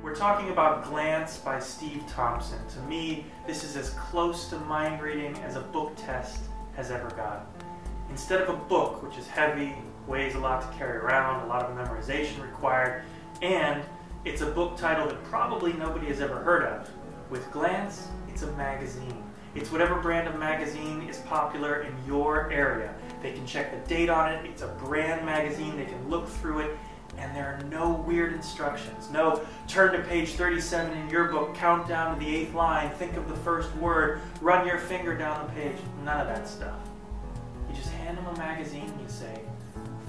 We're talking about Glance by Steve Thompson. To me, this is as close to mind reading as a book test has ever gotten. Instead of a book, which is heavy, weighs a lot to carry around, a lot of memorization required, and it's a book title that probably nobody has ever heard of. With Glance, it's a magazine. It's whatever brand of magazine is popular in your area. They can check the date on it, it's a brand magazine, they can look through it, and there are no weird instructions. No, turn to page 37 in your book, count down to the 8th line, think of the first word, run your finger down the page. None of that stuff. You just hand them a magazine and you say,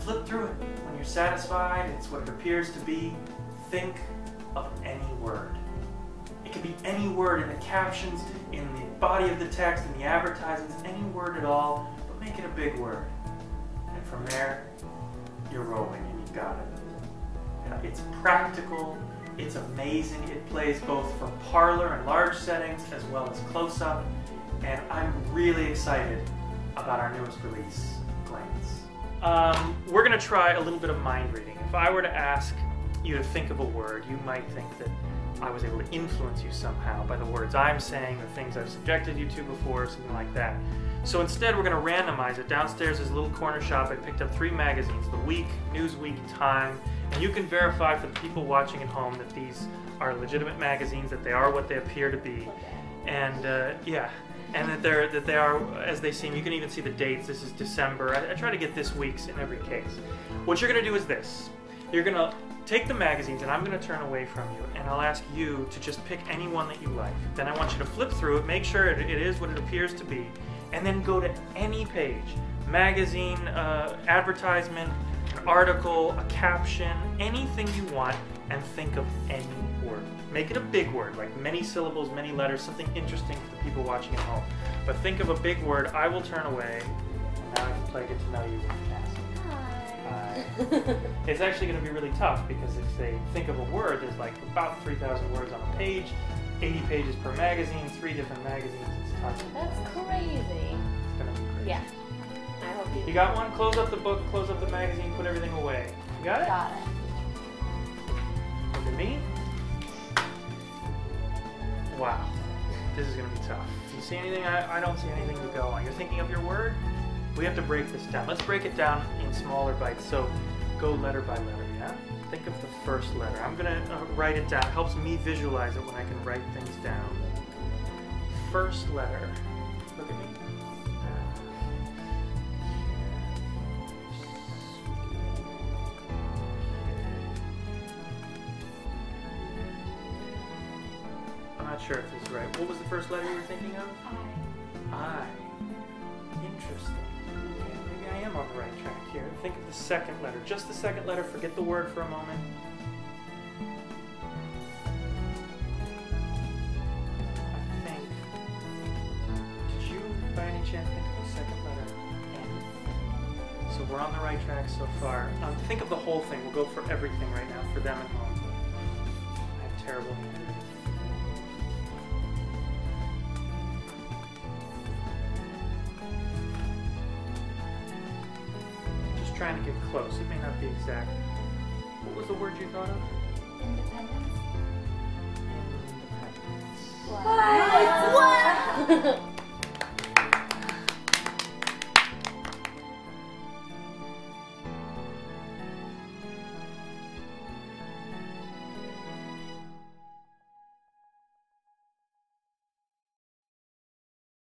flip through it. When you're satisfied, it's what it appears to be. Think of any word. It can be any word in the captions, in the body of the text, in the advertisements, any word at all, but make it a big word. And from there, you're rolling and you've got it. It's practical, it's amazing, it plays both for parlor and large settings as well as close-up, and I'm really excited about our newest release, Glance. We're going to try a little bit of mind reading. If I were to ask you to think of a word, you might think that I was able to influence you somehow by the words I'm saying, the things I've subjected you to before, something like that. So instead, we're going to randomize it. Downstairs is a little corner shop. I picked up 3 magazines, The Week, Newsweek, Time, and you can verify for the people watching at home that these are legitimate magazines, that they are what they appear to be, and yeah, and that they are as they seem. You can even see the dates. This is December. I try to get this week's in every case. What you're going to do is this. You're going to take the magazines, and I'm going to turn away from you, and I'll ask you to just pick any one that you like. Then I want you to flip through it, make sure it is what it appears to be, and then go to any page, magazine, advertisement, an article, a caption, anything you want, and think of any word. Make it a big word, like many syllables, many letters, something interesting for the people watching at home. But think of a big word. I will turn away, and now I can play Get to Know You with Cassie. Hi. It's actually going to be really tough because if they think of a word, there's like about 3,000 words on a page, 80 pages per magazine, 3 different magazines. It's tough. That's crazy. It's going to be crazy. Yeah. I hope you. You got one? Close up the book, close up the magazine, put everything away. You got it? Got it. Look at me. Wow. This is going to be tough. Do you see anything? I don't see anything to go on. You're thinking of your word? We have to break this down. Let's break it down in smaller bites. So go letter by letter, yeah? Think of the first letter. I'm going to write it down. It helps me visualize it when I can write things down. First letter. Look at me. I'm not sure if this is right. What was the first letter you were thinking of? I. Interesting. Okay, maybe I am on the right track here. Think of the second letter. Just the second letter. Forget the word for a moment. I think. Did you, by any chance, think of the second letter? N. So we're on the right track so far. Think of the whole thing. We'll go for everything right now for them at home. I have terrible handwriting. Trying to get close. It may not be exact. What was the word you thought of? Independent.